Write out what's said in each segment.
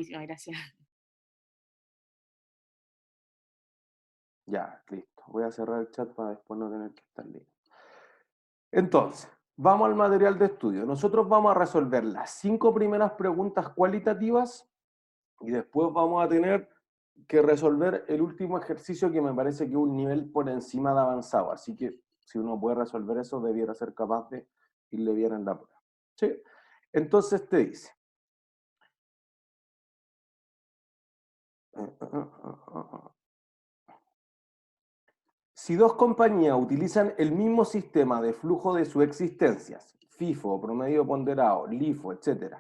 buenísimo, gracias. Ya, listo. Voy a cerrar el chat para después no tener que estar leyendo. Entonces, vamos al material de estudio. Nosotros vamos a resolver las 5 primeras preguntas cualitativas y después vamos a tener que resolver el último ejercicio que me parece que es un nivel por encima de avanzado. Así que si uno puede resolver eso, debiera ser capaz de irle bien en la prueba. ¿Sí? Entonces te dice. Si dos compañías utilizan el mismo sistema de flujo de sus existencias, FIFO, promedio ponderado, LIFO, etc.,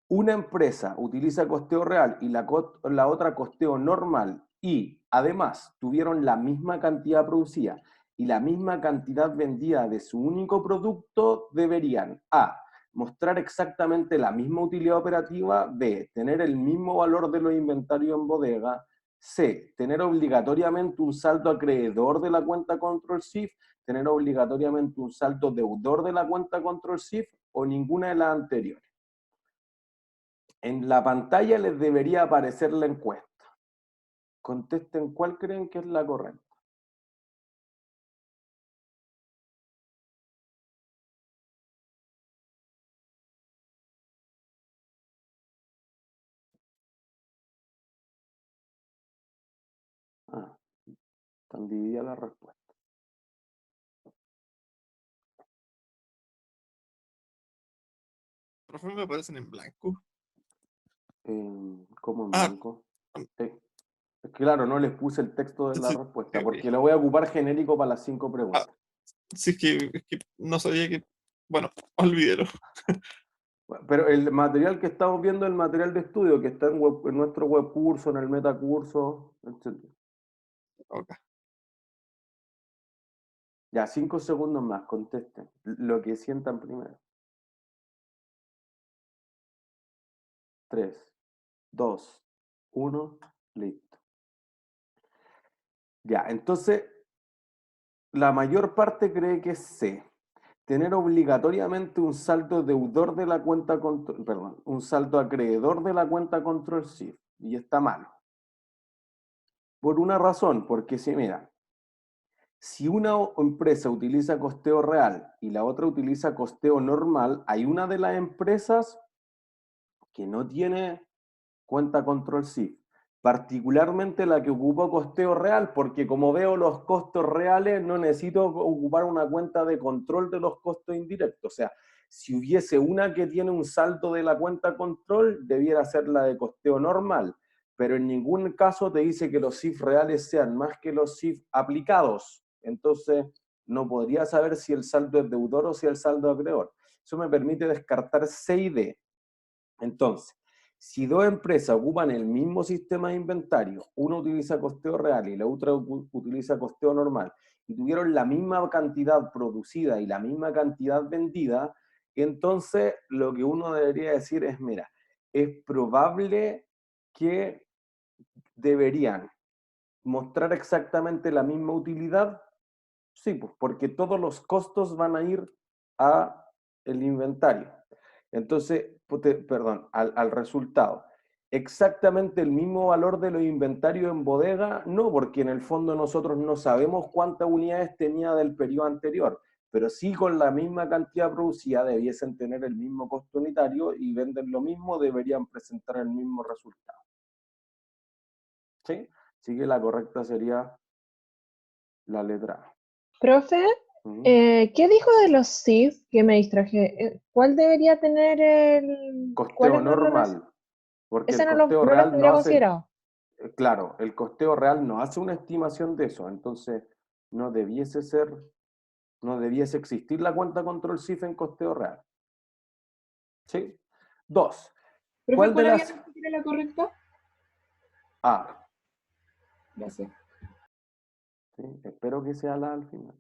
una empresa utiliza costeo real y la otra costeo normal y además tuvieron la misma cantidad producida y la misma cantidad vendida de su único producto, deberían A. Mostrar exactamente la misma utilidad operativa, B. Tener el mismo valor de los inventarios en bodega, C. Tener obligatoriamente un saldo acreedor de la cuenta control SIF, tener obligatoriamente un saldo deudor de la cuenta control SIF o ninguna de las anteriores. En la pantalla les debería aparecer la encuesta. Contesten cuál creen que es la correcta. Ah, están divididas las respuestas. Profe, me aparecen en blanco. ¿Cómo en Ah, blanco? Claro, no les puse el texto de la sí, respuesta, ok. porque lo voy a ocupar genérico para las 5 Ah, preguntas. sí, es que no sabía que. Bueno, olvídelo. Pero el material que estamos viendo es el material de estudio que está en nuestro web curso, en el metacurso, etc. Ok. Ya, 5 segundos más, contesten. Lo que sientan primero. 3, 2, 1, listo. Ya, entonces, la mayor parte cree que es C. Tener obligatoriamente un saldo deudor de la cuenta control, perdón, un saldo acreedor de la cuenta control SIF. Y está malo. Por una razón, porque si mira, si una empresa utiliza costeo real y la otra utiliza costeo normal, hay una de las empresas que no tiene cuenta control SIF, particularmente la que ocupa costeo real, porque como veo los costos reales, no necesito ocupar una cuenta de control de los costos indirectos. O sea, si hubiese una que tiene un saldo de la cuenta control, debiera ser la de costeo normal, pero en ningún caso te dice que los SIF reales sean más que los SIF aplicados. Entonces, no podría saber si el saldo es deudor o si el saldo es acreedor. Eso me permite descartar C y D. Entonces, si dos empresas ocupan el mismo sistema de inventario, una utiliza costeo real y la otra utiliza costeo normal, y tuvieron la misma cantidad producida y la misma cantidad vendida, entonces lo que uno debería decir es, mira, es probable que deberían mostrar exactamente la misma utilidad. Sí, pues porque todos los costos van a ir a el inventario. Entonces, perdón, al resultado. Exactamente el mismo valor de los inventarios en bodega, no, porque en el fondo nosotros no sabemos cuántas unidades tenía del periodo anterior, pero sí con la misma cantidad producida debiesen tener el mismo costo unitario y venden lo mismo, deberían presentar el mismo resultado. ¿Sí? Así que la correcta sería la letra A. Profe, ¿qué dijo de los SIF? Que me distraje. ¿Cuál debería tener Costeo ¿Cuáles no los... normal, porque el Ese costeo no los real no tendría hace, considerado. claro, el costeo real no hace una estimación de eso, entonces no debiese ser, no debiese existir la cuenta control SIF en costeo real. ¿Sí? Dos, Profe, ¿cuál de ¿cuál había las dicho que era la correcta? A? Gracias. ¿Sí? Espero que sea la al final.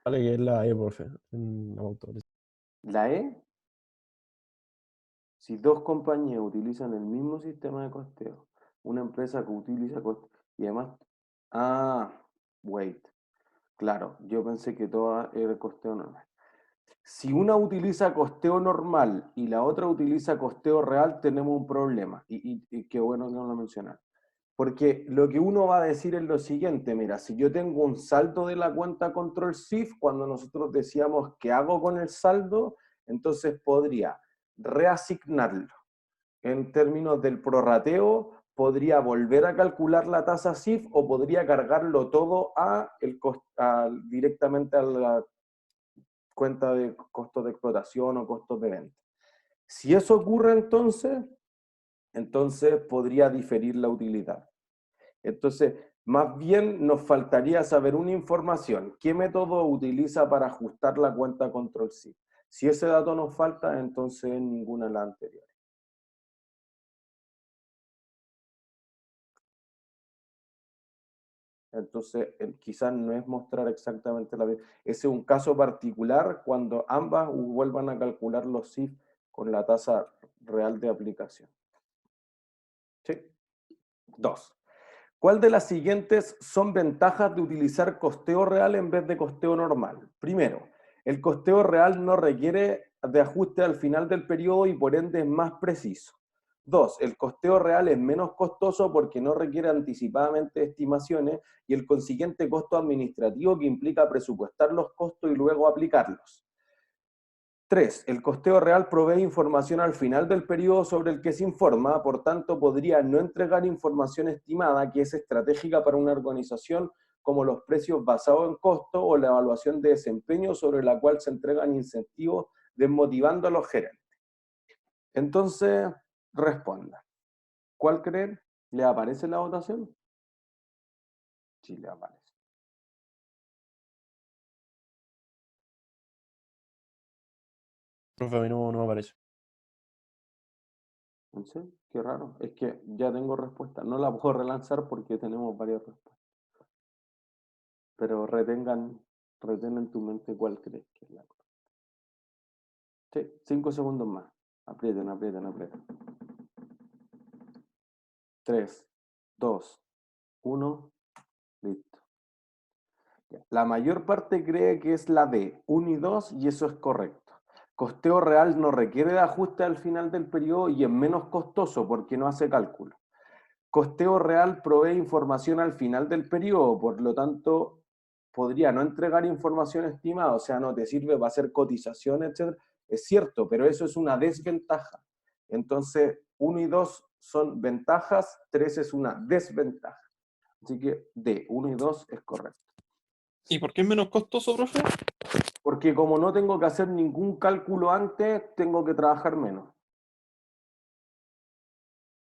Vale, que es la E, profe, en autores. La E, si dos compañías utilizan el mismo sistema de costeo, una empresa que utiliza costeo, y además, wait, claro, yo pensé que toda era costeo normal. Si una utiliza costeo normal y la otra utiliza costeo real, tenemos un problema. Y qué bueno que no lo mencionaron. Porque lo que uno va a decir es lo siguiente, mira, si yo tengo un saldo de la cuenta control SIF, cuando nosotros decíamos qué hago con el saldo, entonces podría reasignarlo. En términos del prorrateo, podría volver a calcular la tasa SIF o podría cargarlo todo directamente a la cuenta de costos de explotación o costos de venta. Si eso ocurre entonces podría diferir la utilidad. Entonces, más bien nos faltaría saber una información. ¿Qué método utiliza para ajustar la cuenta control SIF? Si ese dato nos falta, entonces ninguna de las anteriores. Entonces, quizás no es mostrar exactamente la misma. Ese es un caso particular cuando ambas vuelvan a calcular los SIF con la tasa real de aplicación. ¿Sí? 2. ¿Cuál de las siguientes son ventajas de utilizar costeo real en vez de costeo normal? Primero, el costeo real no requiere de ajuste al final del periodo y por ende es más preciso. 2. El costeo real es menos costoso porque no requiere anticipadamente estimaciones y el consiguiente costo administrativo que implica presupuestar los costos y luego aplicarlos. 3. El costeo real provee información al final del periodo sobre el que se informa, por tanto podría no entregar información estimada que es estratégica para una organización, como los precios basados en costo o la evaluación de desempeño sobre la cual se entregan incentivos desmotivando a los gerentes. Entonces, responda. ¿Cuál creen? ¿Le aparece la votación? Sí, le aparece. Profe, a mí no me aparece. ¿En serio? Qué raro. Es que ya tengo respuesta. No la puedo relanzar porque tenemos varias respuestas. Pero retengan en tu mente cuál crees que es la correcta. Sí, 5 segundos más. Aprieten. 3, 2, 1, listo. La mayor parte cree que es la D, 1 y 2, y eso es correcto. Costeo real no requiere de ajuste al final del periodo y es menos costoso porque no hace cálculo. Costeo real provee información al final del periodo, por lo tanto, podría no entregar información estimada, o sea, no te sirve para hacer cotizaciones, etc. Es cierto, pero eso es una desventaja. Entonces, 1 y 2 son ventajas, 3 es una desventaja. Así que D, 1 y 2 es correcto. ¿Y por qué es menos costoso, profe? Porque como no tengo que hacer ningún cálculo antes, tengo que trabajar menos.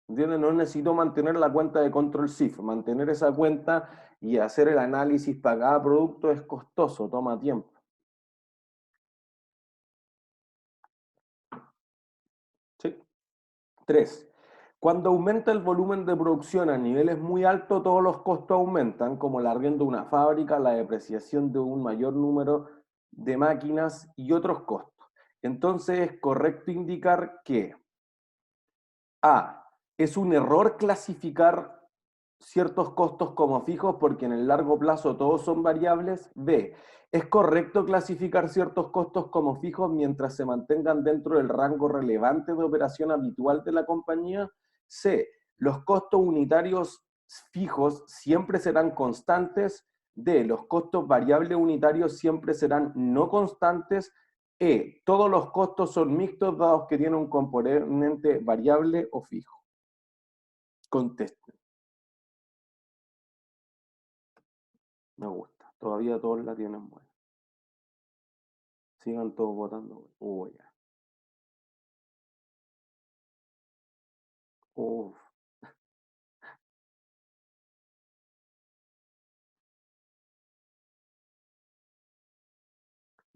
¿Entiendes? No necesito mantener la cuenta de control SIF. Mantener esa cuenta y hacer el análisis para cada producto es costoso, toma tiempo. ¿Sí? 3. Cuando aumenta el volumen de producción a niveles muy altos, todos los costos aumentan, como el arriendo de una fábrica, la depreciación de un mayor número de máquinas y otros costos. Entonces es correcto indicar que A. Es un error clasificar ciertos costos como fijos porque en el largo plazo todos son variables. B. Es correcto clasificar ciertos costos como fijos mientras se mantengan dentro del rango relevante de operación habitual de la compañía. C. Los costos unitarios fijos siempre serán constantes. D. Los costos variables unitarios siempre serán no constantes. E. Todos los costos son mixtos dados que tienen un componente variable o fijo. Contesten. Me gusta. Todavía todos la tienen buena. Sigan todos votando. Ya. Uf.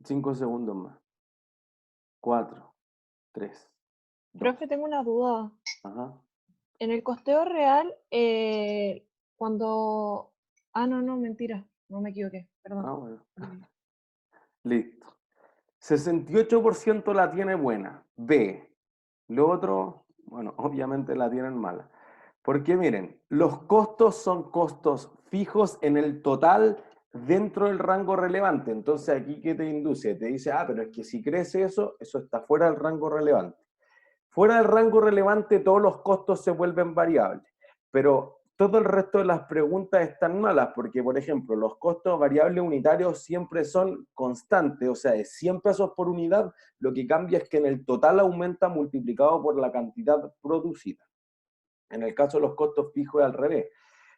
5 segundos más. 4, 3, 2. Profe, tengo una duda. Ajá. En el costeo real, cuando... Ah, no, mentira. No me equivoqué. Perdón. Bueno. Listo. 68% la tiene buena. B. Lo otro, bueno, obviamente la tienen mala. Porque miren, los costos son costos fijos en el total dentro del rango relevante. Entonces, aquí, ¿qué te induce? Te dice, pero es que si crece eso, eso está fuera del rango relevante. Fuera del rango relevante, todos los costos se vuelven variables. Pero todo el resto de las preguntas están malas, porque, por ejemplo, los costos variables unitarios siempre son constantes, o sea, es 100 pesos por unidad, lo que cambia es que en el total aumenta multiplicado por la cantidad producida. En el caso de los costos fijos es al revés.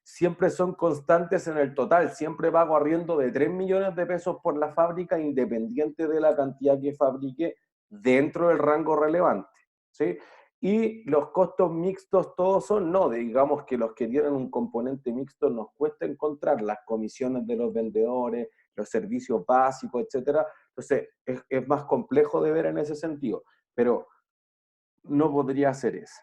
Siempre son constantes en el total, siempre pago arriendo de 3 millones de pesos por la fábrica, independiente de la cantidad que fabrique dentro del rango relevante, ¿sí? Y los costos mixtos todos son, no, digamos que los que tienen un componente mixto nos cuesta encontrar las comisiones de los vendedores, los servicios básicos, etcétera. Entonces, es más complejo de ver en ese sentido, pero no podría ser eso.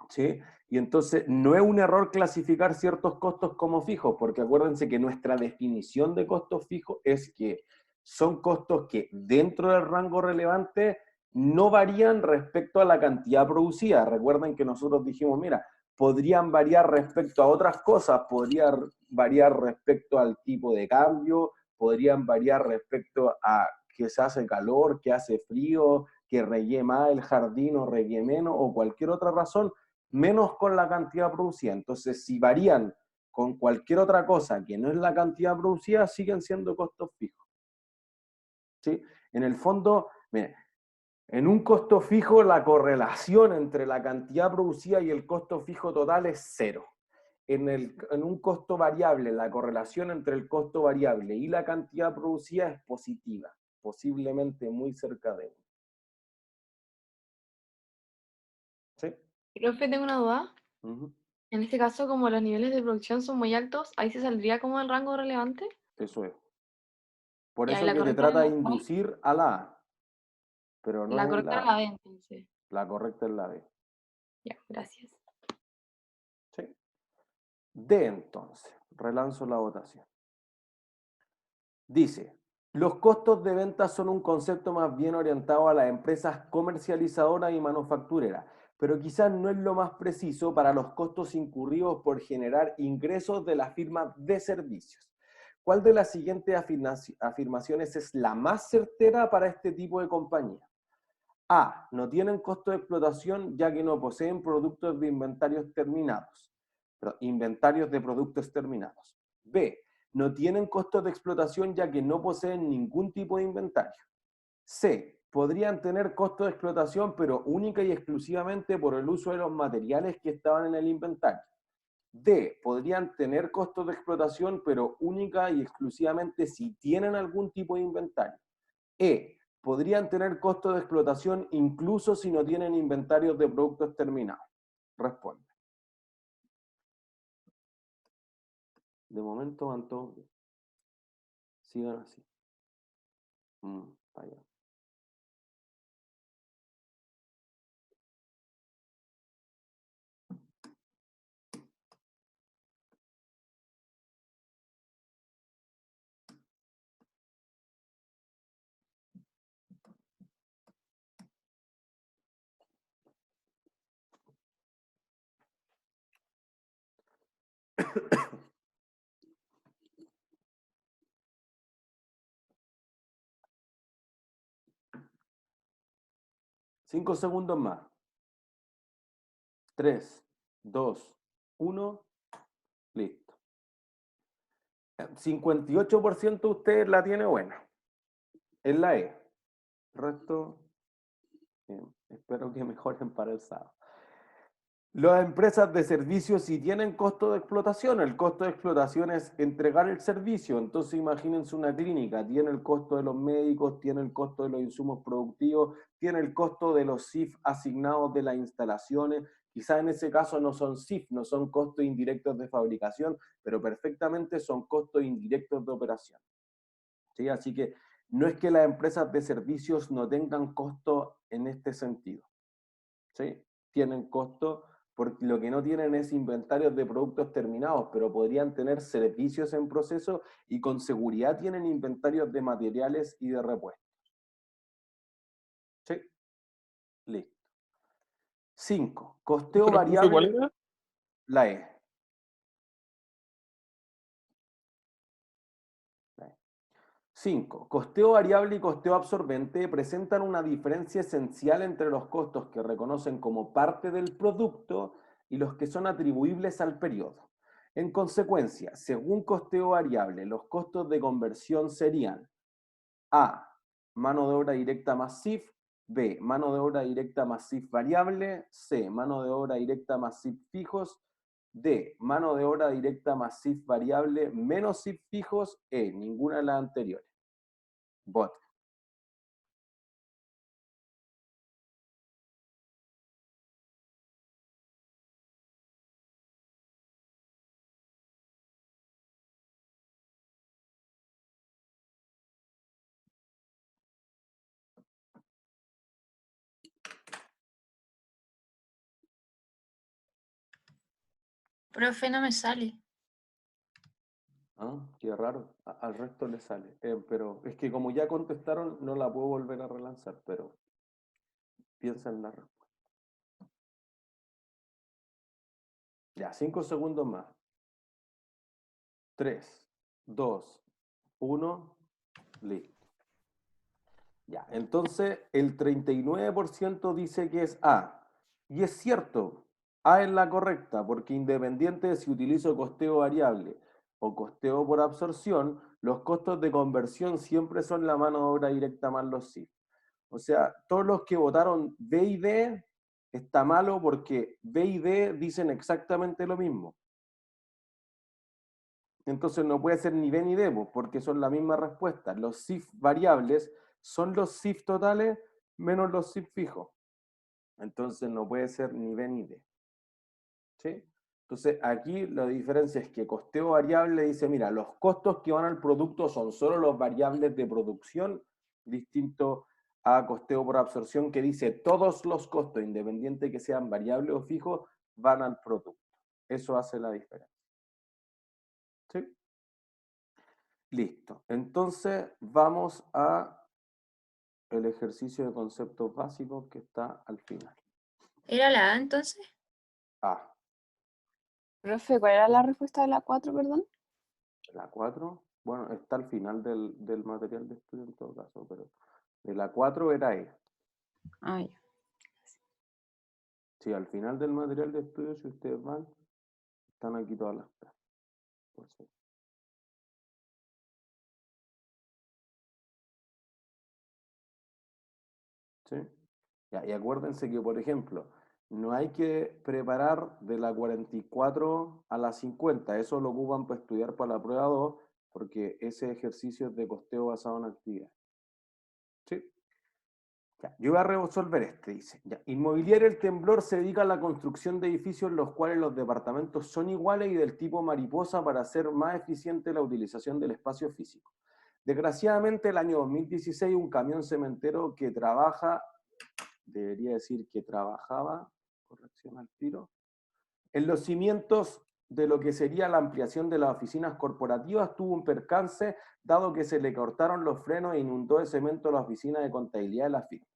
¿Sí? Y entonces no es un error clasificar ciertos costos como fijos, porque acuérdense que nuestra definición de costos fijos es que son costos que dentro del rango relevante no varían respecto a la cantidad producida. Recuerden que nosotros dijimos, mira, podrían variar respecto a otras cosas, podrían variar respecto al tipo de cambio, podrían variar respecto a que se hace calor, que hace frío, que regué más el jardín o regué menos, o cualquier otra razón, menos con la cantidad producida. Entonces, si varían con cualquier otra cosa que no es la cantidad producida, siguen siendo costos fijos. ¿Sí? En el fondo, miren, en un costo fijo la correlación entre la cantidad producida y el costo fijo total es cero. En un costo variable, la correlación entre el costo variable y la cantidad producida es positiva, posiblemente muy cerca de 1. ¿Sí? Profe, tengo una duda. En este caso, como los niveles de producción son muy altos, ahí se saldría como el rango relevante. Eso es. Por Ya, y eso la que te correcta trata de era la A. inducir a la A, pero no La es correcta la era la A. B, entonces. La correcta es la B. Ya, gracias. ¿Sí? D entonces. Relanzo la votación. Dice, los costos de venta son un concepto más bien orientado a las empresas comercializadoras y manufactureras, pero quizás no es lo más preciso para los costos incurridos por generar ingresos de las firmas de servicios. ¿Cuál de las siguientes afirmaciones es la más certera para este tipo de compañía? A. No tienen costo de explotación ya que no poseen productos de inventarios terminados. Inventarios de productos terminados. B. No tienen costos de explotación ya que no poseen ningún tipo de inventario. C. Podrían tener costo de explotación pero única y exclusivamente por el uso de los materiales que estaban en el inventario. D. Podrían tener costos de explotación pero única y exclusivamente si tienen algún tipo de inventario. E. Podrían tener costos de explotación incluso si no tienen inventarios de productos terminados. Responde. De momento van todos bien. Sigan así. Vaya. Cinco segundos más. 3, 2, 1. Listo. 58% de ustedes la tiene buena. Es la E. El resto, bien. Espero que mejoren para el sábado. Las empresas de servicios sí tienen costo de explotación. El costo de explotación es entregar el servicio. Entonces imagínense una clínica. Tiene el costo de los médicos, tiene el costo de los insumos productivos, tiene el costo de los CIF asignados de las instalaciones. Quizás en ese caso no son CIF, no son costos indirectos de fabricación, pero perfectamente son costos indirectos de operación. ¿Sí? Así que no es que las empresas de servicios no tengan costo en este sentido. ¿Sí? Tienen costo porque lo que no tienen es inventarios de productos terminados, pero podrían tener servicios en proceso y con seguridad tienen inventarios de materiales y de repuestos. ¿Sí? Listo. 5. Costeo Pero, profe, ¿cuál variable. era? La E. 5. Costeo variable y costeo absorbente presentan una diferencia esencial entre los costos que reconocen como parte del producto y los que son atribuibles al periodo. En consecuencia, según costeo variable, los costos de conversión serían A, mano de obra directa más CIF, B, mano de obra directa más CIF variable, C, mano de obra directa más CIF fijos, D, mano de obra directa más CIF variable menos CIF fijos, E, ninguna de las anteriores. Vote. Profe, no me sale. Ah, qué raro. Al resto le sale. Pero es que como ya contestaron, no la puedo volver a relanzar, pero piensa en la respuesta. Ya, 5 segundos más. 3, 2, 1, listo. Ya, entonces el 39% dice que es A. Y es cierto, A es la correcta, porque independiente de si utilizo costeo variable o costeo por absorción, los costos de conversión siempre son la mano de obra directa más los CIF. O sea, todos los que votaron B y D está malo porque B y D dicen exactamente lo mismo. Entonces no puede ser ni B ni D, porque son la misma respuesta. Los CIF variables son los CIF totales menos los CIF fijos. Entonces no puede ser ni B ni D. ¿Sí? Entonces aquí la diferencia es que costeo variable dice, mira, los costos que van al producto son solo los variables de producción, distinto a costeo por absorción que dice todos los costos, independiente que sean variables o fijos, van al producto. Eso hace la diferencia. ¿Sí? Listo. Entonces vamos a el ejercicio de conceptos básicos que está al final. ¿Era la A entonces? A. Profe, ¿cuál era la respuesta de la 4, perdón? La 4, bueno, está al final del material de estudio en todo caso, pero de la 4 era E. Ah, ya. Sí, al final del material de estudio, si ustedes van, están aquí todas las clases. Por si. ¿Sí? Ya, y acuérdense que, por ejemplo, no hay que preparar de la 44 a la 50, eso lo ocupan para estudiar para la prueba 2, porque ese ejercicio es de costeo basado en actividad. ¿Sí? Ya, yo voy a resolver este, dice. Ya, Inmobiliaria El Temblor se dedica a la construcción de edificios en los cuales los departamentos son iguales y del tipo mariposa para hacer más eficiente la utilización del espacio físico. Desgraciadamente, el año 2016, un camión cementero que trabaja, debería decir que trabajaba, corrección al tiro, en los cimientos de lo que sería la ampliación de las oficinas corporativas, tuvo un percance, dado que se le cortaron los frenos e inundó de cemento la oficina de contabilidad de la firma.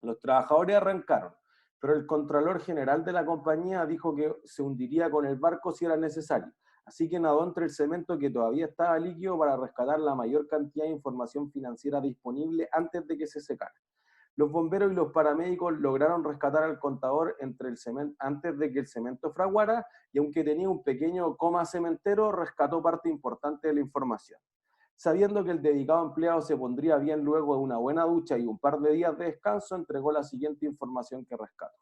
Los trabajadores arrancaron, pero el Contralor General de la compañía dijo que se hundiría con el barco si era necesario. Así que nadó entre el cemento que todavía estaba líquido para rescatar la mayor cantidad de información financiera disponible antes de que se secara. Los bomberos y los paramédicos lograron rescatar al contador entre el cemento, antes de que el cemento fraguara, y aunque tenía un pequeño coma cementero, rescató parte importante de la información. Sabiendo que el dedicado empleado se pondría bien luego de una buena ducha y un par de días de descanso, entregó la siguiente información que rescató.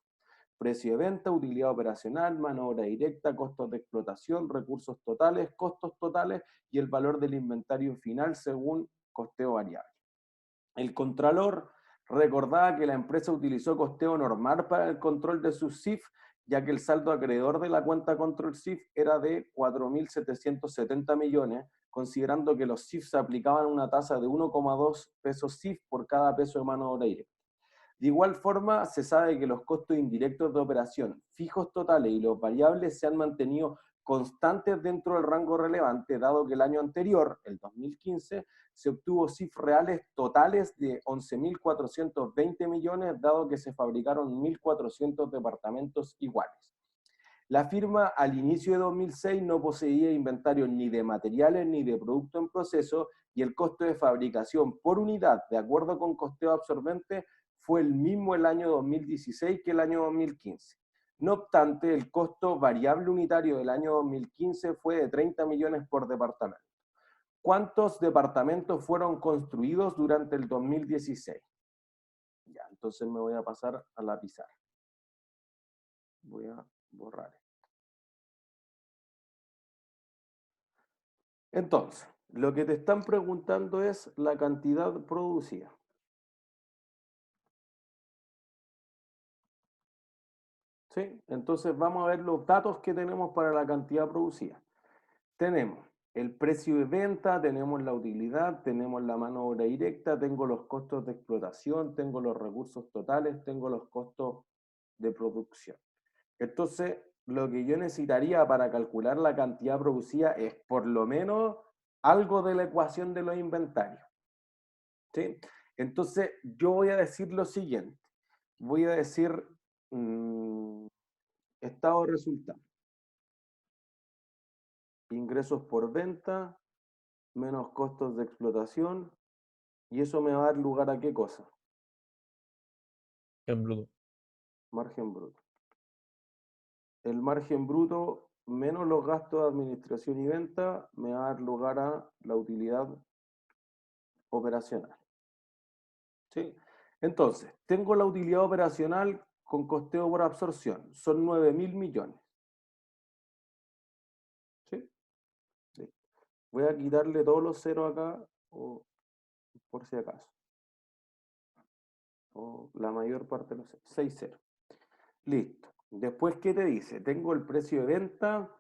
Precio de venta, utilidad operacional, mano de obra directa, costos de explotación, recursos totales, costos totales y el valor del inventario final según costeo variable. El Contralor recordaba que la empresa utilizó costeo normal para el control de sus CIF, ya que el saldo acreedor de la cuenta control CIF era de 4.770 millones, considerando que los CIF se aplicaban una tasa de 1,2 pesos CIF por cada peso de mano de obra directa. De igual forma, se sabe que los costos indirectos de operación, fijos totales y los variables se han mantenido constantes dentro del rango relevante, dado que el año anterior, el 2015, se obtuvo CIF reales totales de 11.420 millones, dado que se fabricaron 1.400 departamentos iguales. La firma al inicio de 2006 no poseía inventario ni de materiales ni de producto en proceso y el costo de fabricación por unidad, de acuerdo con costeo absorbente, fue el mismo el año 2016 que el año 2015. No obstante, el costo variable unitario del año 2015 fue de 30 millones por departamento. ¿Cuántos departamentos fueron construidos durante el 2016? Ya, entonces me voy a pasar a la pizarra. Voy a borrar esto. Entonces, lo que te están preguntando es la cantidad producida. ¿Sí? Entonces vamos a ver los datos que tenemos para la cantidad producida. Tenemos el precio de venta, tenemos la utilidad, tenemos la mano de obra directa, tengo los costos de explotación, tengo los recursos totales, tengo los costos de producción. Entonces, lo que yo necesitaría para calcular la cantidad producida es por lo menos algo de la ecuación de los inventarios. ¿Sí? Entonces, yo voy a decir lo siguiente. Voy a decir estado de resultados. Ingresos por venta, menos costos de explotación, y eso me va a dar lugar a ¿qué cosa? En bruto. Margen bruto. El margen bruto menos los gastos de administración y venta me va a dar lugar a la utilidad operacional. ¿Sí? Entonces, tengo la utilidad operacional con costeo por absorción. Son 9.000 millones. ¿Sí? Sí. Voy a quitarle todos los ceros acá, por si acaso. O la mayor parte de los ceros. 6 ceros. Listo. Después, ¿qué te dice? Tengo el precio de venta,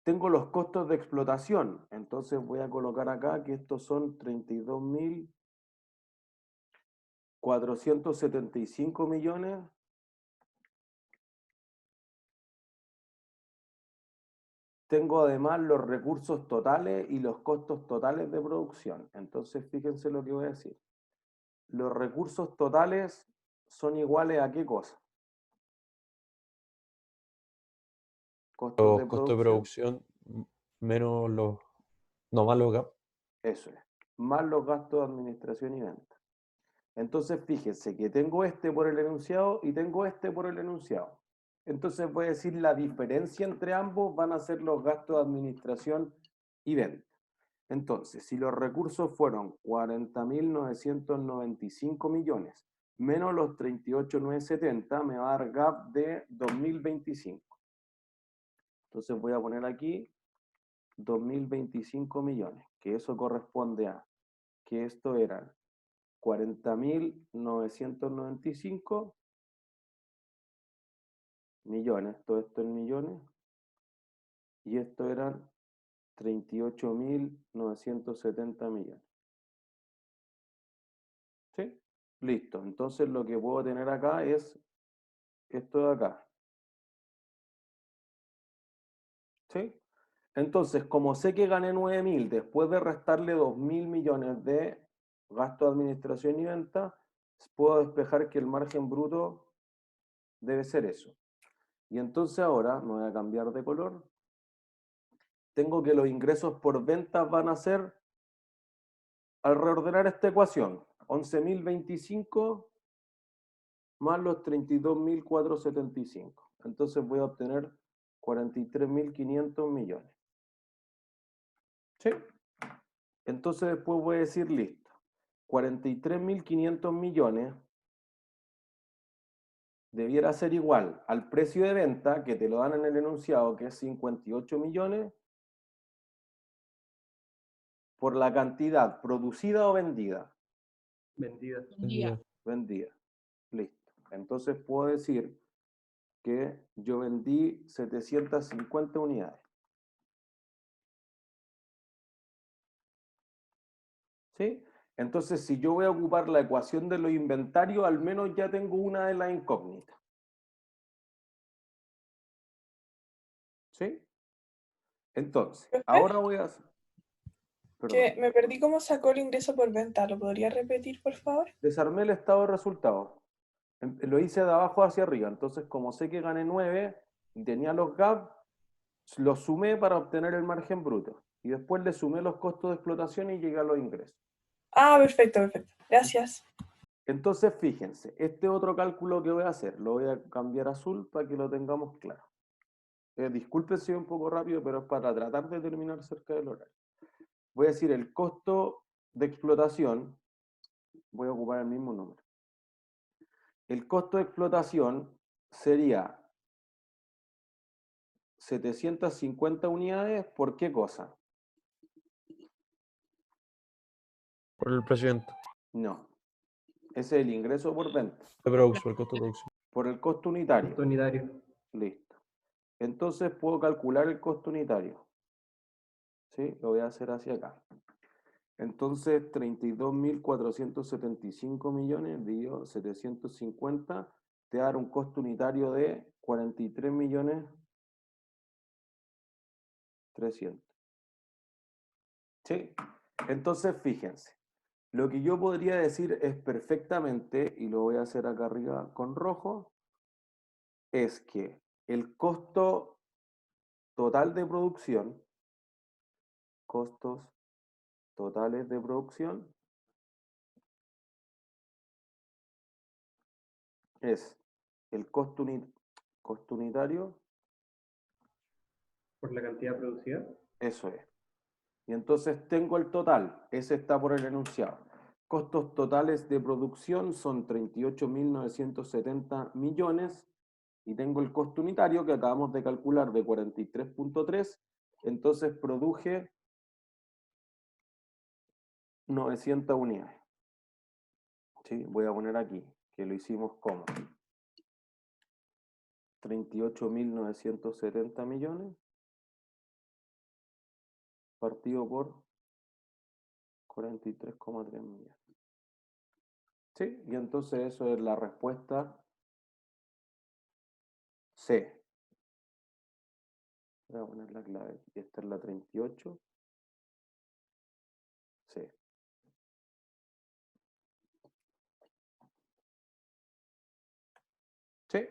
tengo los costos de explotación. Entonces voy a colocar acá que estos son 32.475 millones. Tengo además los recursos totales y los costos totales de producción. Entonces, fíjense lo que voy a decir. Los recursos totales son iguales a ¿qué cosa? Costos de Los costos de producción. producción menos los... No, más los GAP. Eso es. Más los gastos de administración y venta. Entonces, fíjense que tengo este por el enunciado y tengo este por el enunciado. Entonces voy a decir la diferencia entre ambos van a ser los gastos de administración y venta. Entonces, si los recursos fueron 40.995 millones menos los 38.970, me va a dar gap de 2.025. Entonces voy a poner aquí 2.025 millones, que eso corresponde a que esto eran 40.995 millones, todo esto en millones, y esto eran 38.970 millones. ¿Sí? Listo. Entonces lo que puedo tener acá es esto de acá. ¿Sí? Entonces, como sé que gané 9.000, después de restarle 2.000 millones de gasto de administración y venta, puedo despejar que el margen bruto debe ser eso. Y entonces ahora, me voy a cambiar de color, tengo que los ingresos por ventas van a ser, al reordenar esta ecuación, 11.025 más los 32.475. Entonces voy a obtener 43.500 millones. ¿Sí? Entonces después voy a decir, listo, 43.500 millones debiera ser igual al precio de venta, que te lo dan en el enunciado, que es 58 millones, por la cantidad producida o vendida. Vendida. Vendida. Listo. Entonces puedo decir que yo vendí 750 unidades. ¿Sí? Entonces, si yo voy a ocupar la ecuación de los inventarios, al menos ya tengo una de las incógnitas. ¿Sí? Entonces, ahora voy a hacer... Que me perdí cómo sacó el ingreso por venta. ¿Lo podría repetir, por favor? Desarmé el estado de resultados. Lo hice de abajo hacia arriba. Entonces, como sé que gané 9 y tenía los gap, los sumé para obtener el margen bruto. Y después le sumé los costos de explotación y llegué a los ingresos. Ah, perfecto, perfecto. Gracias. Entonces, fíjense, este otro cálculo que voy a hacer, lo voy a cambiar a azul para que lo tengamos claro. Disculpen si es un poco rápido, pero es para tratar de terminar cerca del horario. Voy a decir el costo de explotación, voy a ocupar el mismo número. El costo de explotación sería 750 unidades, ¿por qué cosa? Por el presidente. No, ese es el ingreso por venta. De producción, el costo de producción. Por el costo unitario. Costo unitario. Listo. Entonces puedo calcular el costo unitario. ¿Sí? Lo voy a hacer hacia acá. Entonces, 32.475 millones dividido 750 te da un costo unitario de 43.300.000. ¿Sí? Entonces, fíjense. Lo que yo podría decir es perfectamente, y lo voy a hacer acá arriba con rojo, es que el costo total de producción, costos totales de producción, es el costo unitario. Por la cantidad producida. Eso es. Y entonces tengo el total, ese está por el enunciado. Costos totales de producción son 38.970 millones y tengo el costo unitario que acabamos de calcular de 43.3, entonces produje 900 unidades. ¿Sí? Voy a poner aquí, que lo hicimos como 38.970 millones partido por 43,3 millones. ¿Sí? Y entonces eso es la respuesta C. Voy a poner la clave. Y esta es la 38. C. ¿Sí?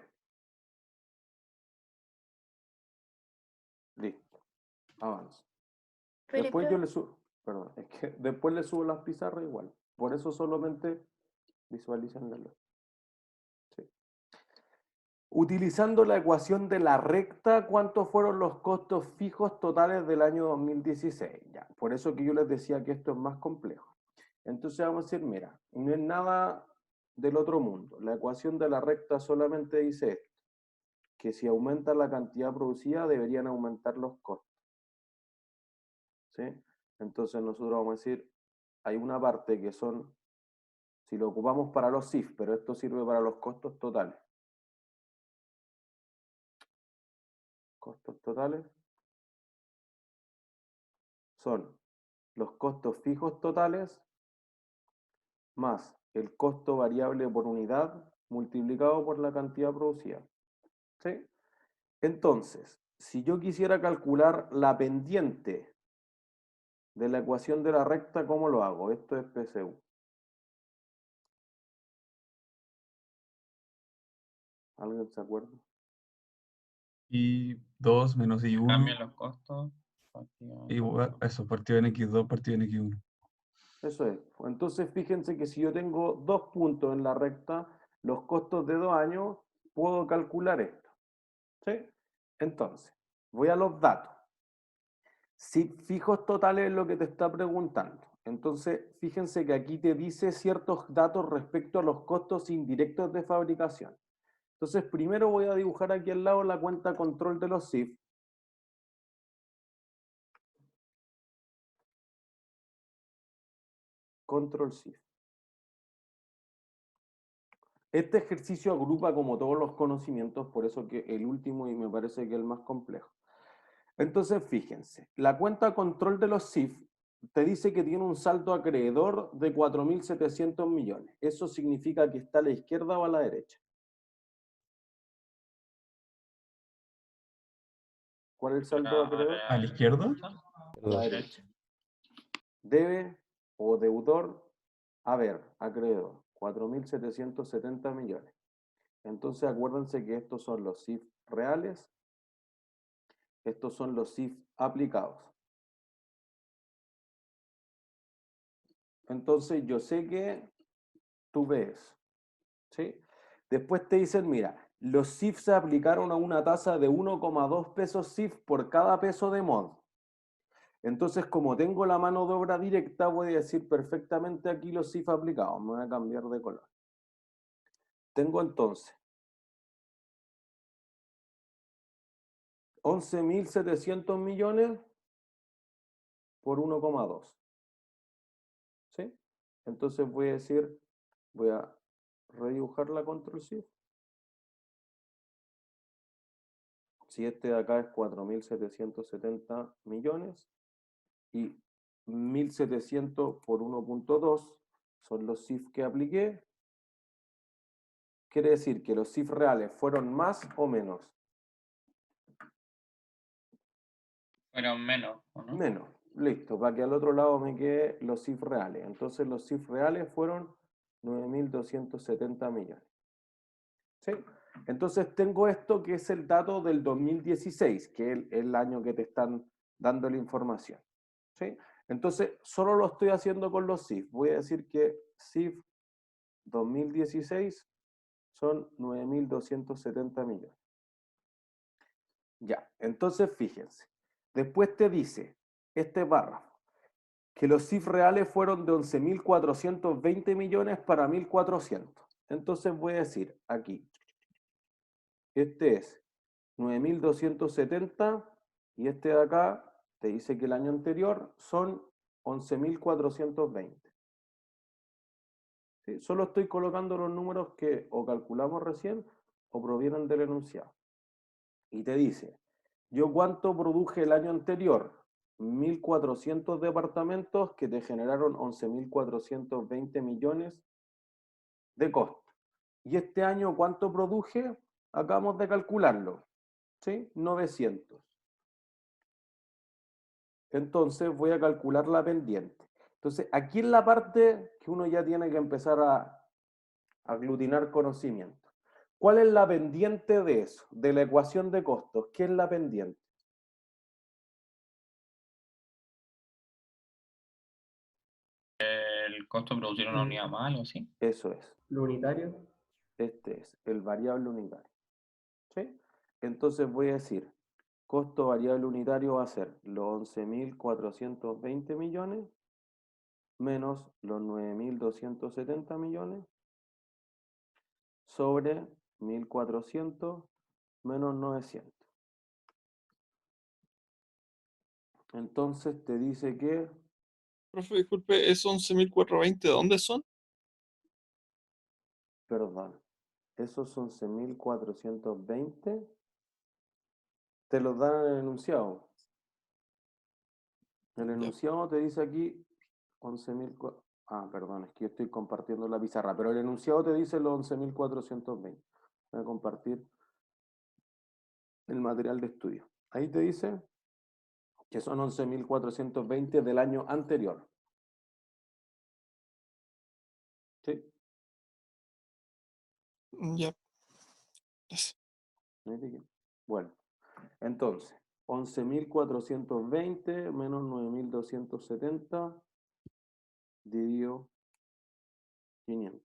Listo. Avanzo. Después yo le subo, perdón, es que después le subo las pizarras igual. Por eso solamente visualizanlo. Sí. Utilizando la ecuación de la recta, ¿cuántos fueron los costos fijos totales del año 2016? Ya, por eso que yo les decía que esto es más complejo. Entonces vamos a decir, mira, no es nada del otro mundo. La ecuación de la recta solamente dice esto, que si aumenta la cantidad producida, deberían aumentar los costos. ¿Sí? Entonces nosotros vamos a decir, hay una parte que son, si lo ocupamos para los CIF, pero esto sirve para los costos totales. Costos totales son los costos fijos totales más el costo variable por unidad multiplicado por la cantidad producida. ¿Sí? Entonces, si yo quisiera calcular la pendiente de la ecuación de la recta, ¿cómo lo hago? Esto es PCU. ¿Alguien se acuerda? Y 2 menos I1. Cambian los costos. Igual, eso, partido en X2, partido en X1. Eso es. Entonces, fíjense que si yo tengo 2 puntos en la recta, los costos de 2 años, puedo calcular esto. ¿Sí? Entonces, voy a los datos. Si fijos totales es lo que te está preguntando. Entonces, fíjense que aquí te dice ciertos datos respecto a los costos indirectos de fabricación. Entonces, primero voy a dibujar aquí al lado la cuenta control de los CIF. Control CIF. Este ejercicio agrupa como todos los conocimientos, por eso que el último y me parece que el más complejo. Entonces, fíjense, la cuenta control de los CIF te dice que tiene un saldo acreedor de 4.700 millones. Eso significa que está a la izquierda o a la derecha. ¿Cuál es el saldo acreedor? ¿A la izquierda? A la derecha. Debe o deudor, a ver, acreedor, 4.770 millones. Entonces acuérdense que estos son los CIF reales, estos son los CIF aplicados. Entonces yo sé que tú ves, ¿sí? Después te dicen, mira, los CIF se aplicaron a una tasa de 1,2 pesos CIF por cada peso de mod. Entonces, como tengo la mano de obra directa, voy a decir perfectamente aquí los CIF aplicados. Me voy a cambiar de color. Tengo entonces 11.700 millones por 1,2. ¿Sí? Entonces voy a decir, voy a redibujar la control shift. Si este de acá es 4.770 millones y 1.700 por 1,2 son los CIF que apliqué, quiere decir que los CIF reales fueron más o menos. Fueron menos, ¿o no? Menos. Listo, para que al otro lado me quede los CIF reales. Entonces los CIF reales fueron 9.270 millones. ¿Sí? Entonces tengo esto que es el dato del 2016, que es el año que te están dando la información. ¿Sí? Entonces solo lo estoy haciendo con los CIF. Voy a decir que CIF 2016 son 9.270 millones. Ya, entonces fíjense. Después te dice este párrafo, que los CIF reales fueron de 11.420 millones para 1.400. Entonces voy a decir aquí, este es 9.270 y este de acá te dice que el año anterior son 11.420. ¿Sí? Solo estoy colocando los números que o calculamos recién o provienen del enunciado. Y te dice, ¿yo cuánto produje el año anterior? 1.400 departamentos que te generaron 11.420 millones de costo. ¿Y este año cuánto produje? Acabamos de calcularlo, ¿sí? 900. Entonces voy a calcular la pendiente. Entonces, aquí es la parte que uno ya tiene que empezar a aglutinar conocimiento. ¿Cuál es la pendiente de eso? De la ecuación de costos. ¿Qué es la pendiente? El costo de producir una unidad más, algo así. Eso es. ¿Lo unitario? Este es el variable unitario. ¿Sí? Entonces voy a decir, costo variable unitario va a ser los 11.420 millones menos los 9.270 millones sobre 1.400 menos 900. Entonces te dice que... Profe, disculpe, ¿esos 11.420 de dónde son? Perdón, esos 11.420 te los dan en el enunciado. El enunciado te dice aquí 11.000... Ah, perdón, es que yo estoy compartiendo la pizarra, pero el enunciado te dice los 11.420. Voy a compartir el material de estudio. Ahí te dice que son 11.420 del año anterior. ¿Sí? Ya. Bueno, entonces, 11.420 menos 9.270 dividido 500.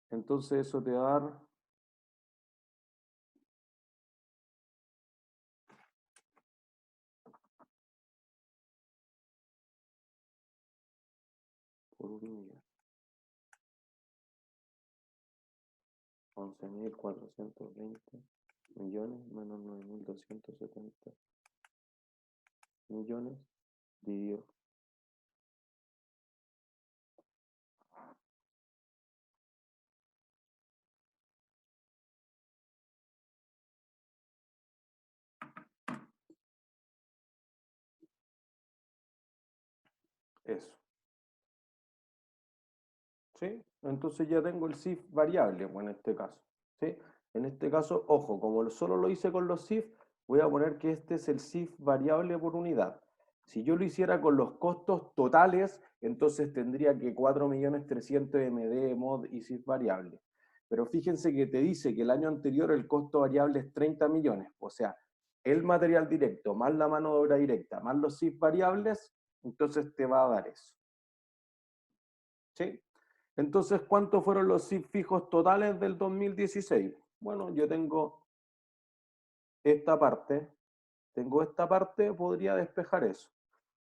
Entonces eso te va a dar por 1.000.000. 11.420 millones menos 9.270 millones dividido. Eso. ¿Sí? Entonces ya tengo el CIF variable, pues, en este caso. ¿Sí? En este caso, ojo, como solo lo hice con los CIF, voy a poner que este es el CIF variable por unidad. Si yo lo hiciera con los costos totales, entonces tendría que 4.300.000 MD, mod y CIF variable. Pero fíjense que te dice que el año anterior el costo variable es 30 millones. O sea, el material directo más la mano de obra directa más los CIF variables, entonces te va a dar eso. ¿Sí? Entonces, ¿cuántos fueron los SIF fijos totales del 2016? Bueno, yo tengo esta parte, podría despejar eso.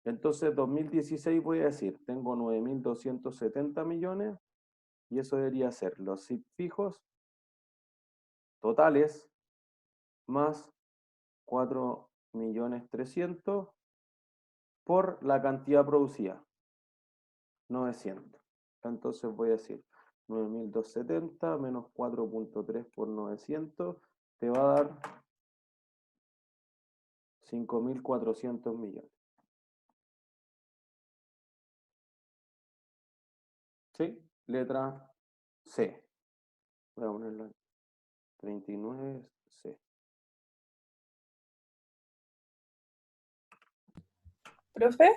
Entonces, 2016 voy a decir, tengo 9.270 millones, y eso debería ser los SIF fijos totales más 4.300.000 por la cantidad producida, 900. Entonces voy a decir 9.270 menos 4.3 por 900 te va a dar 5.400 millones. ¿Sí? Letra C. Voy a ponerla 39C. ¿Profe?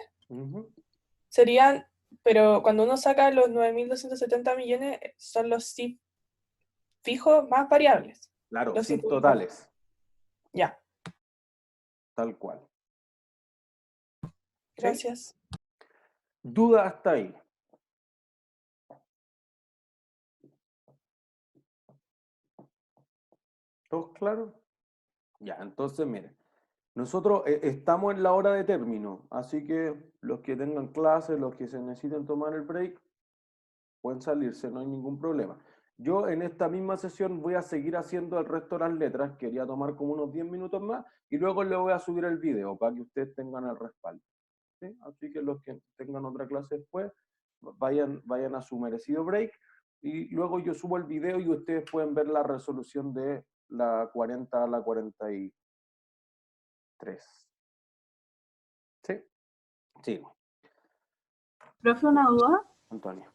Serían, pero cuando uno saca los 9.270 millones, son los SIF fijos más variables. Claro, los SIF totales. Ya. Tal cual. Gracias. ¿Sí? ¿Duda hasta ahí? ¿Todos claros? Ya, entonces miren. Nosotros estamos en la hora de término, así que los que tengan clases, los que se necesiten tomar el break, pueden salirse, no hay ningún problema. Yo en esta misma sesión voy a seguir haciendo el resto de las letras, quería tomar como unos 10 minutos más, y luego le voy a subir el video para que ustedes tengan el respaldo. ¿Sí? Así que los que tengan otra clase después, vayan a su merecido break, y luego yo subo el video y ustedes pueden ver la resolución de la 40 a la 43. ¿Sí? Sigo. Profe, una duda. Antonio.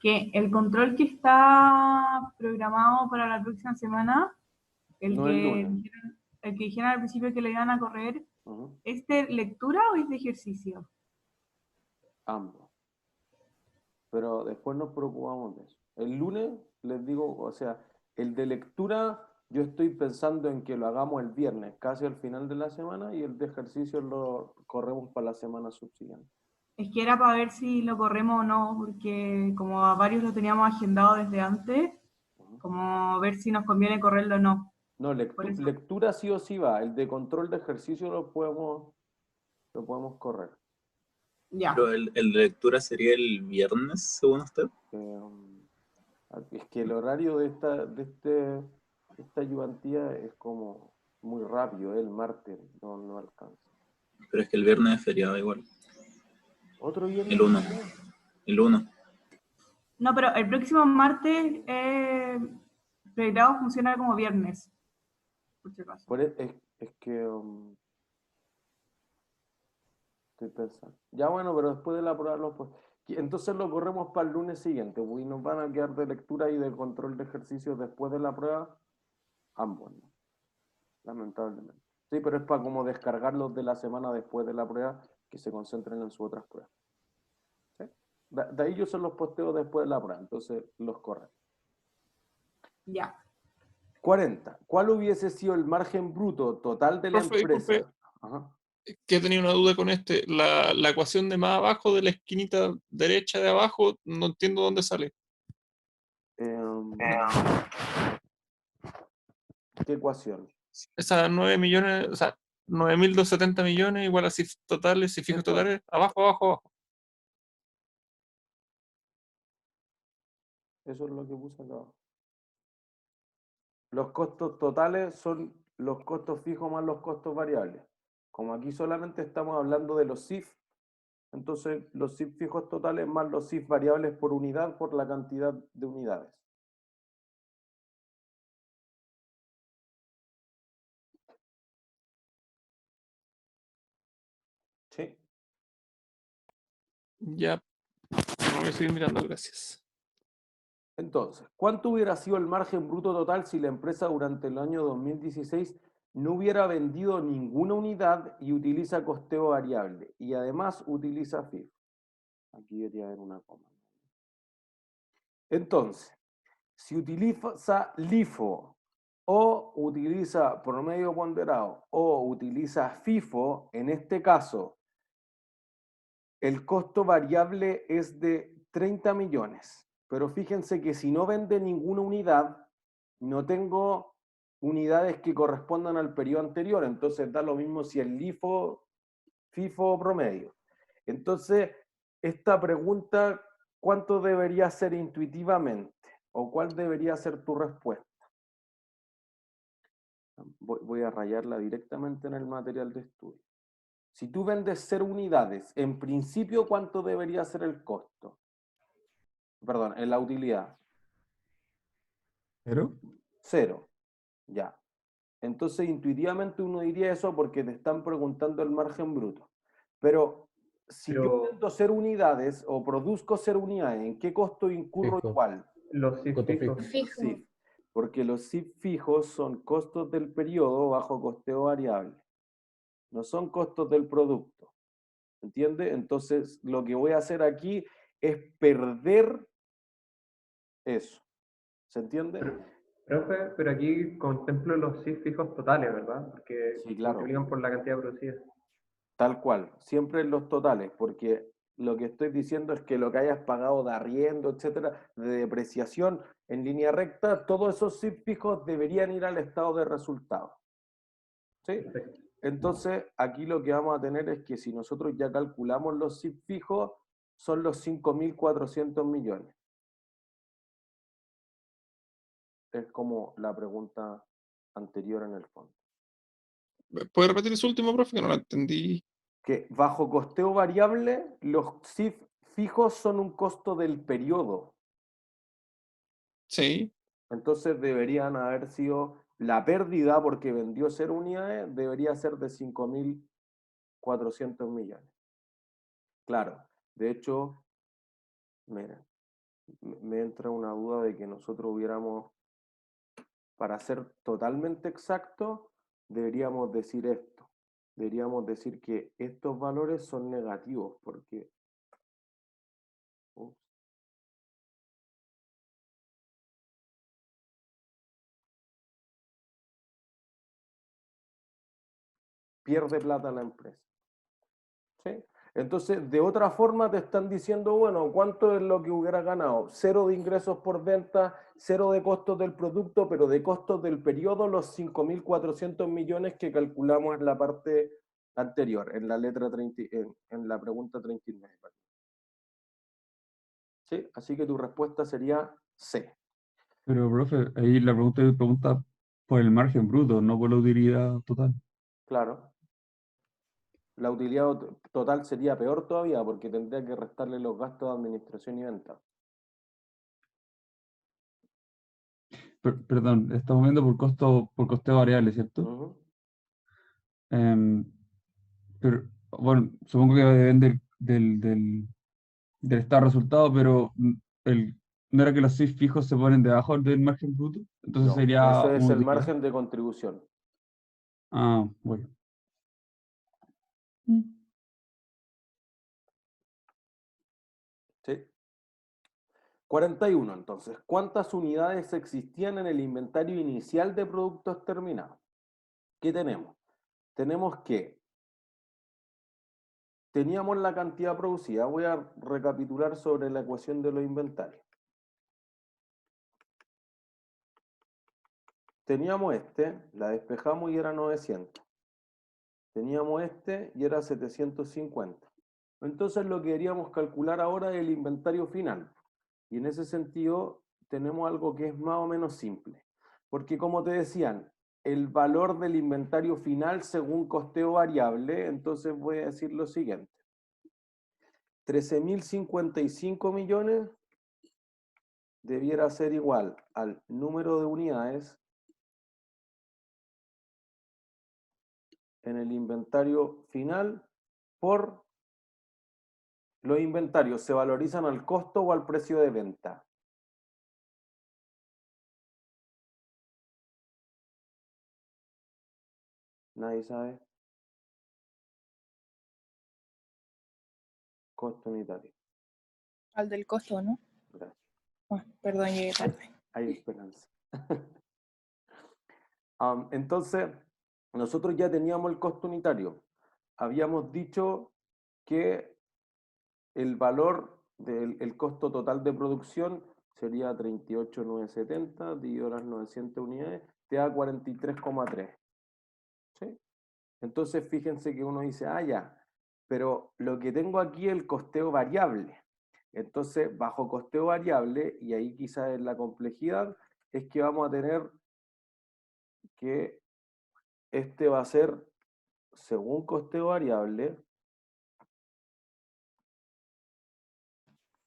Que el control que está programado para la próxima semana, el que dijeron al principio que le iban a correr, ¿es de lectura o es de ejercicio? Ambos. Pero después nos preocupamos de eso. El lunes les digo, o sea, el de lectura yo estoy pensando en que lo hagamos el viernes, casi al final de la semana, y el de ejercicio lo corremos para la semana subsiguiente. Es que era para ver si lo corremos o no, porque como a varios lo teníamos agendado desde antes, como ver si nos conviene correrlo o no. No, lectura sí o sí va. El de control de ejercicio lo podemos correr. Ya. Pero el de lectura sería el viernes, según usted. Es que el horario de esta ayudantía es como muy rápido, el martes no alcanza. Pero es que el viernes es feriado igual. ¿Otro viernes? El 1. No, pero el próximo martes pregrado funciona como viernes. Por si acaso. Es que estoy pensando. Ya bueno, pero después de la prueba entonces lo corremos para el lunes siguiente, y nos van a quedar de lectura y de control de ejercicios después de la prueba, ambos, ¿no? Lamentablemente. Sí, pero es para como descargarlos de la semana después de la prueba, que se concentren en sus otras pruebas. ¿Sí? De ahí yo se los posteo después de la prueba, entonces los corren. Ya. 40. ¿Cuál hubiese sido el margen bruto total de la empresa? Ajá. Que tenía una duda con la ecuación de más abajo, de la esquinita derecha de abajo, no entiendo dónde sale. ¿Qué ecuación? Esas 9 millones, o sea, 9.270 millones igual a SIF totales, SIF fijos totales, abajo. Eso es lo que puse acá. Los costos totales son los costos fijos más los costos variables. Como aquí solamente estamos hablando de los SIF, entonces los SIF fijos totales más los SIF variables por unidad por la cantidad de unidades. ¿Sí? Ya, no voy a seguir mirando, gracias. Entonces, ¿cuánto hubiera sido el margen bruto total si la empresa durante el año 2016 no hubiera vendido ninguna unidad y utiliza costeo variable? Y además utiliza FIF. Aquí debería haber una coma. Entonces, si utiliza LIFO o utiliza promedio ponderado o utiliza FIFO, en este caso, el costo variable es de 30 millones. Pero fíjense que si no vende ninguna unidad, no tengo unidades que correspondan al periodo anterior. Entonces da lo mismo si el LIFO, FIFO o promedio. Entonces, esta pregunta, ¿cuánto debería ser intuitivamente? ¿O cuál debería ser tu respuesta? Voy a rayarla directamente en el material de estudio. Si tú vendes 0 unidades, en principio, ¿cuánto debería ser el costo? Perdón, en la utilidad. ¿Cero? 0. Ya. Entonces, intuitivamente uno diría eso porque te están preguntando el margen bruto. Pero si yo vendo 0 unidades o produzco 0 unidades, ¿en qué costo incurro Fijo. igual? Los CIF fijos. Sí, porque los CIF fijos son costos del periodo bajo costeo variable. No son costos del producto. ¿Entiende? Entonces, lo que voy a hacer aquí es perder eso. ¿Se entiende? Profe, pero aquí contemplo los CIF fijos totales, ¿verdad? Porque Sí, claro. multiplican por la cantidad producida. Tal cual, siempre en los totales, porque lo que estoy diciendo es que lo que hayas pagado de arriendo, etcétera, de depreciación en línea recta, todos esos CIF fijos deberían ir al estado de resultados. ¿Sí? Perfecto. Entonces, aquí lo que vamos a tener es que si nosotros ya calculamos los CIF fijos, son los 5.400 millones. Es como la pregunta anterior en el fondo. ¿Puede repetir eso último, profe? Que no lo entendí. Que bajo costeo variable, los CIF fijos son un costo del periodo. Sí. Entonces deberían haber sido, la pérdida porque vendió 0 unidades, debería ser de 5.400 millones. Claro, de hecho, miren, me entra una duda de que nosotros hubiéramos, para ser totalmente exacto, deberíamos decir esto. Deberíamos decir que estos valores son negativos porque... Ups. Pierde plata la empresa. ¿Sí? Entonces, de otra forma te están diciendo, bueno, ¿cuánto es lo que hubiera ganado? 0 de ingresos por venta, 0 de costos del producto, pero de costos del periodo los 5.400 millones que calculamos en la parte anterior, en la letra 30, en la pregunta 39. ¿Sí? Así que tu respuesta sería C. Pero, profe, ahí la pregunta por el margen bruto, no por la utilidad total. Claro. La utilidad total sería peor todavía porque tendría que restarle los gastos de administración y venta. Perdón, estamos viendo por costeo variable, ¿cierto? Pero, bueno, supongo que depende del estado de resultado, pero ¿no era que los CIF fijos se ponen debajo del margen bruto? Entonces No, sería eso es una el utilidad. margen de contribución. Ah, bueno. ¿Sí? 41, entonces. ¿Cuántas unidades existían en el inventario inicial de productos terminados? ¿Qué tenemos? Tenemos que teníamos la cantidad producida. Voy a recapitular sobre la ecuación de los inventarios. Teníamos la despejamos y era 900. Teníamos y era 750. Entonces lo que queríamos calcular ahora es el inventario final. Y en ese sentido tenemos algo que es más o menos simple. Porque como te decían, el valor del inventario final según costeo variable, entonces voy a decir lo siguiente. 13.055 millones debiera ser igual al número de unidades en el inventario final por los inventarios. ¿Se valorizan al costo o al precio de venta? Nadie sabe. Costo unitario. Al del costo, ¿no? Gracias. Ah, perdón, llegué tarde. Hay esperanza. Entonces, nosotros ya teníamos el costo unitario. Habíamos dicho que el valor el costo total de producción sería 38.970 dividido las 900 unidades, te da 43,3. ¿Sí? Entonces fíjense que uno dice, ah, ya, pero lo que tengo aquí es el costeo variable. Entonces, bajo costeo variable, y ahí quizás es la complejidad, es que vamos a tener que este va a ser, según costeo variable,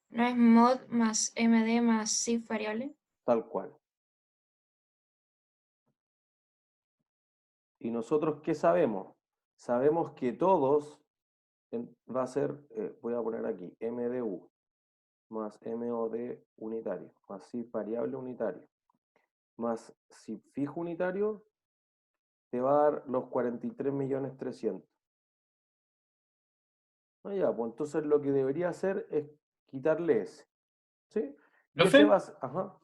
¿No es mod más MD más SIF variable? tal cual. ¿Y nosotros qué sabemos? Sabemos que todos va a ser, voy a poner aquí, MDU más MOD unitario, más SIF variable unitario, más SIF fijo unitario, te va a dar los 43.300.000. Ah, ya, pues entonces lo que debería hacer es quitarle ese. ¿Sí? Y ese va Profe, a... Ajá.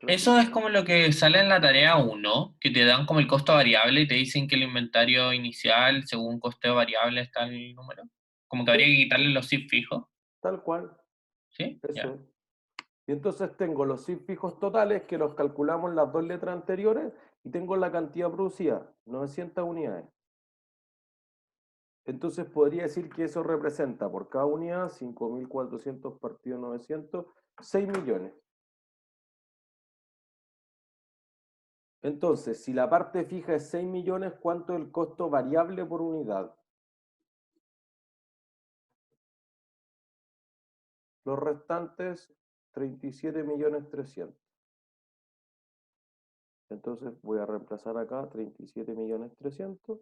eso es como lo que sale en la tarea 1, que te dan como el costo variable y te dicen que el inventario inicial, según costeo variable, está el número. Como que habría que quitarle los SIF fijos. Tal cual. ¿Sí? Eso Ya. es. Y entonces tengo los SIF fijos totales que los calculamos en las dos letras anteriores y tengo la cantidad producida, 900 unidades. Entonces podría decir que eso representa por cada unidad 5.400 partido 900, 6 millones. Entonces, si la parte fija es 6 millones, ¿cuánto es el costo variable por unidad? Los restantes, 37.300.000. Entonces voy a reemplazar acá 37.300.000.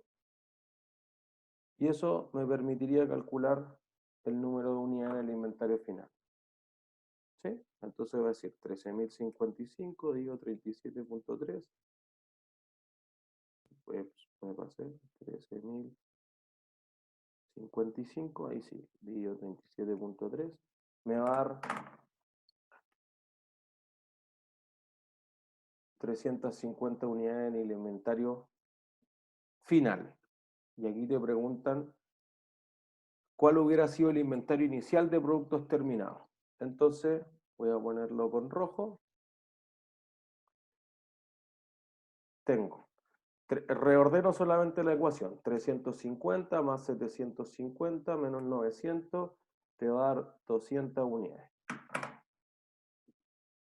Y eso me permitiría calcular el número de unidades en el inventario final. ¿Sí? Entonces va a decir 13.055 dividido 37.3. Pues me pasé 13.055, ahí sí, dividido 37.3. Me va a dar 350 unidades en el inventario final. Y aquí te preguntan cuál hubiera sido el inventario inicial de productos terminados. Entonces voy a ponerlo con rojo. Tengo, reordeno solamente la ecuación, 350 más 750 menos 900 te va a dar 200 unidades.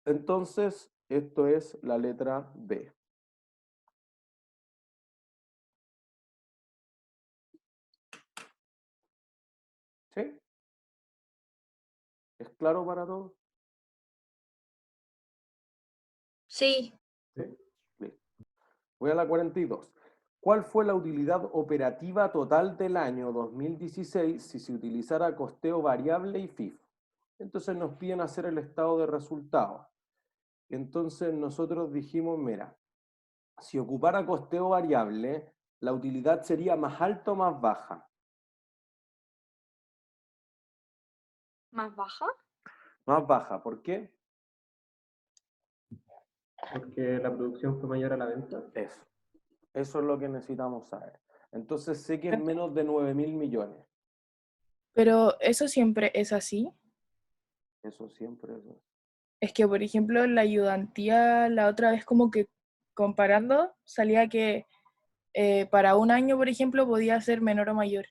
Entonces, esto es la letra B. ¿Sí? ¿Es claro para todos? Sí. ¿Sí? Listo. Voy a la 42. ¿Cuál fue la utilidad operativa total del año 2016 si se utilizara costeo variable y FIFO? Entonces nos piden hacer el estado de resultados. Entonces nosotros dijimos, mira, si ocupara costeo variable, la utilidad sería más alta o más baja. ¿Más baja? Más baja, ¿por qué? Porque la producción fue mayor a la venta. Eso es lo que necesitamos saber. Entonces sé que es menos de 9.000 millones. Pero eso siempre es así. Eso siempre es. Es que, por ejemplo, la ayudantía, la otra vez como que comparando, salía que para un año, por ejemplo, podía ser menor o mayor.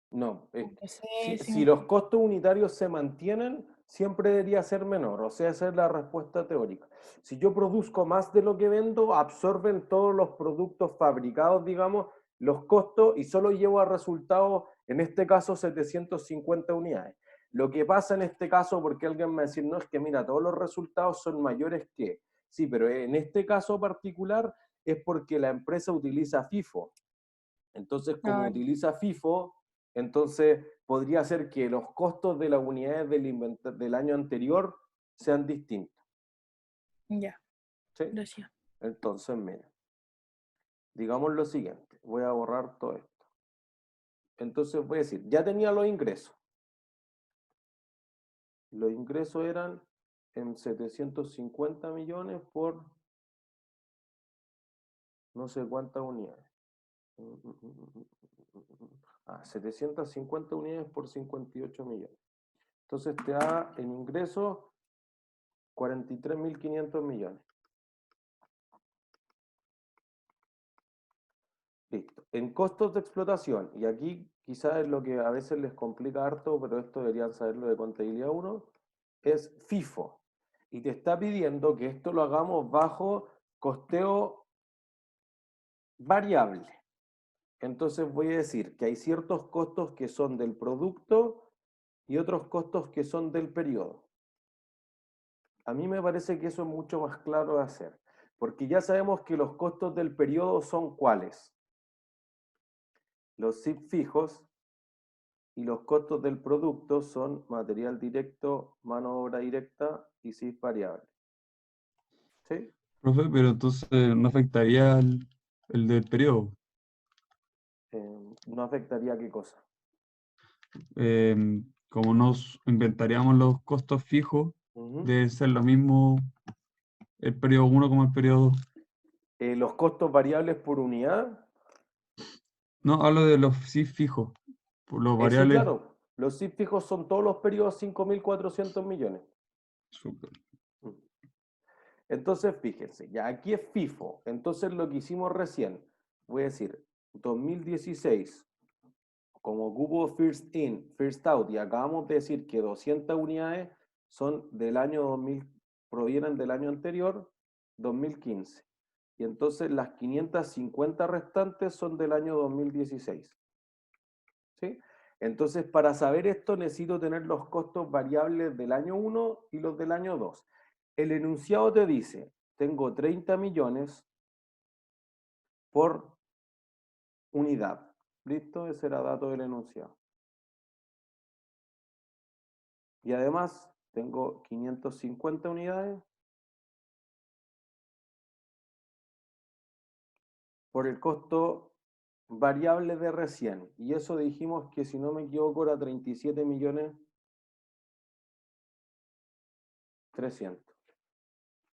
No, No sé si los costos unitarios se mantienen, siempre debería ser menor. O sea, esa es la respuesta teórica. Si yo produzco más de lo que vendo, absorben todos los productos fabricados, digamos, los costos y solo llevo a resultados, en este caso, 750 unidades. Lo que pasa en este caso, porque alguien me va a decir, no, es que mira, todos los resultados son mayores que... Sí, pero en este caso particular es porque la empresa utiliza FIFO. Entonces, como utiliza FIFO, entonces podría ser que los costos de las unidades del año anterior sean distintos. Ya. ¿Sí? Gracias. Entonces, mira, digamos lo siguiente, voy a borrar todo esto. Entonces voy a decir, ya tenía los ingresos. Los ingresos eran en 750 millones por no sé cuántas unidades. 750 unidades por 58 millones. Entonces te da en ingresos 43.500 millones. Listo. En costos de explotación, y aquí quizás es lo que a veces les complica harto, pero esto deberían saberlo de contabilidad 1, es FIFO. Y te está pidiendo que esto lo hagamos bajo costeo variable. Entonces voy a decir que hay ciertos costos que son del producto y otros costos que son del periodo. A mí me parece que eso es mucho más claro de hacer, porque ya sabemos que los costos del periodo son ¿cuáles? Los SIP fijos, y los costos del producto son material directo, mano de obra directa y SIP variable. ¿Sí? Profe, pero entonces no afectaría el del periodo. ¿No afectaría qué cosa? Como nos inventaríamos los costos fijos, debe ser lo mismo el periodo 1 como el periodo 2. ¿Los costos variables por unidad? No, hablo de los SIF fijos. Por los Sí, variables. claro. Los SIP fijos son todos los periodos 5.400 millones. Súper. Entonces, fíjense, ya aquí es FIFO. Entonces, lo que hicimos recién, voy a decir, 2016, como ocupo First In, First Out, y acabamos de decir que 200 unidades son del año 2000, provienen del año anterior, 2015. Y entonces las 550 restantes son del año 2016. ¿Sí? Entonces, para saber esto, necesito tener los costos variables del año 1 y los del año 2. El enunciado te dice, tengo 30 millones por unidad. ¿Listo? Ese era dato del enunciado. Y además, tengo 550 unidades por el costo variable de recién. Y eso dijimos que, si no me equivoco, era 37 millones 300.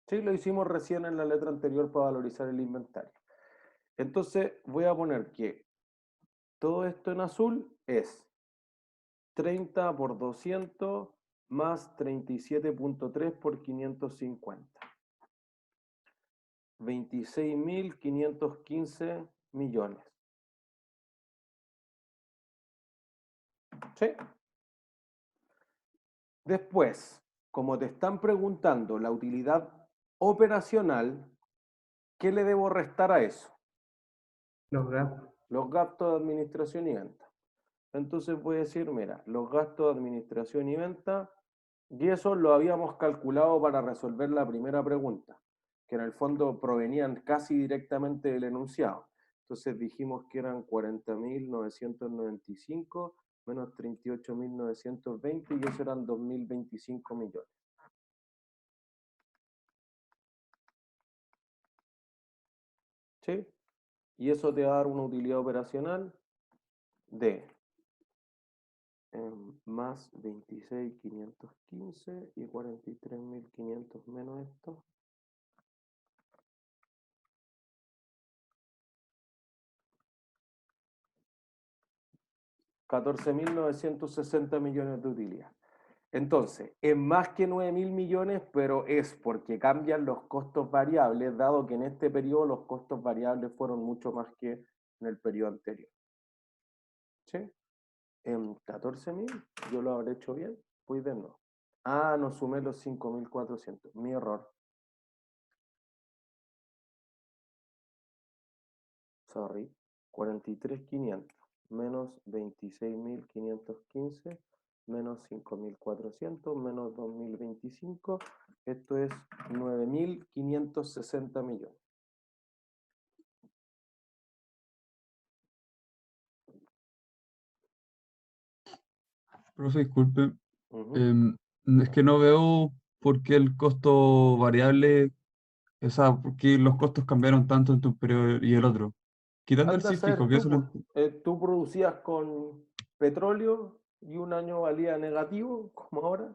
Sí, lo hicimos recién en la letra anterior para valorizar el inventario. Entonces voy a poner que todo esto en azul es 30 por 200 más 37.3 por 550. 26.515 millones. ¿Sí? Después, como te están preguntando la utilidad operacional, ¿qué le debo restar a eso? Los gastos. Los gastos de administración y venta. Entonces voy a decir, mira, los gastos de administración y venta, y eso lo habíamos calculado para resolver la primera pregunta, que en el fondo provenían casi directamente del enunciado. Entonces dijimos que eran 40.995 menos 38.920 y eso eran 2.025 millones. ¿Sí? Y eso te va a dar una utilidad operacional de más 26.515 y 43.500 menos esto. $14.960 millones de utilidad. Entonces, es más que 9.000 millones, pero es porque cambian los costos variables, dado que en este periodo los costos variables fueron mucho más que en el periodo anterior. ¿Sí? En 14.000, yo lo habré hecho bien, pues de no. Ah, no sumé los 5.400, mi error. Sorry, 43.500 menos 26.515 menos 5.400 menos 2.025, esto es 9.560 millones. Profe, disculpe. Es que no veo por qué el costo variable, o sea, por qué los costos cambiaron tanto entre un periodo y el otro. Quitando el Anda a SIF fijo, saber que tú, eso pues. Tú producías con petróleo y un año valía negativo, como ahora,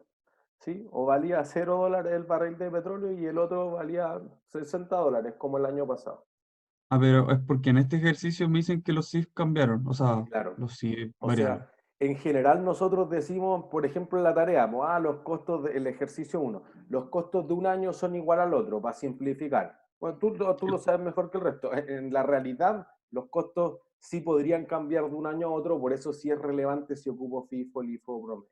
¿sí? O valía $0 el barril de petróleo y el otro valía $60, como el año pasado. Ah, pero es porque en este ejercicio me dicen que los SIF cambiaron, o sea, Claro. los SIF O sea, variables. en general nosotros decimos, por ejemplo, en la tarea, los costos del ejercicio 1, los costos de un año son igual al otro, para simplificar. Bueno, tú lo sabes mejor que el resto. En la realidad, los costos sí podrían cambiar de un año a otro, por eso sí es relevante si ocupo FIFO, LIFO, promedio.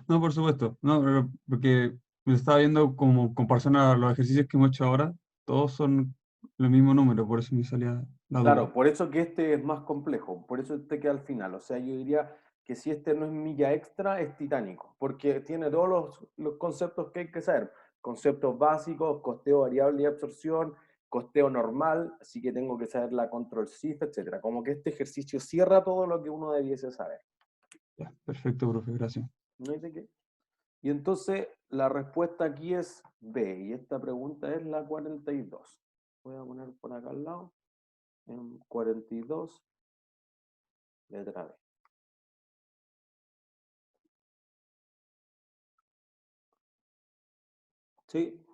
No, por supuesto. No, pero porque me estaba viendo como comparación a los ejercicios que hemos hecho ahora, todos son el mismo número, por eso me salía la Claro, duda. por eso que este es más complejo, por eso este queda al final. O sea, yo diría que si este no es milla extra, es titánico, porque tiene todos los conceptos que hay que saber. Conceptos básicos, costeo variable y absorción, costeo normal, así que tengo que saber la control SIF, etc. Como que este ejercicio cierra todo lo que uno debiese saber. Ya, perfecto, profe, gracias. ¿No hay de qué? Y entonces la respuesta aquí es B, y esta pregunta es la 42. Voy a poner por acá al lado, en 42, letra B. ¿Sí?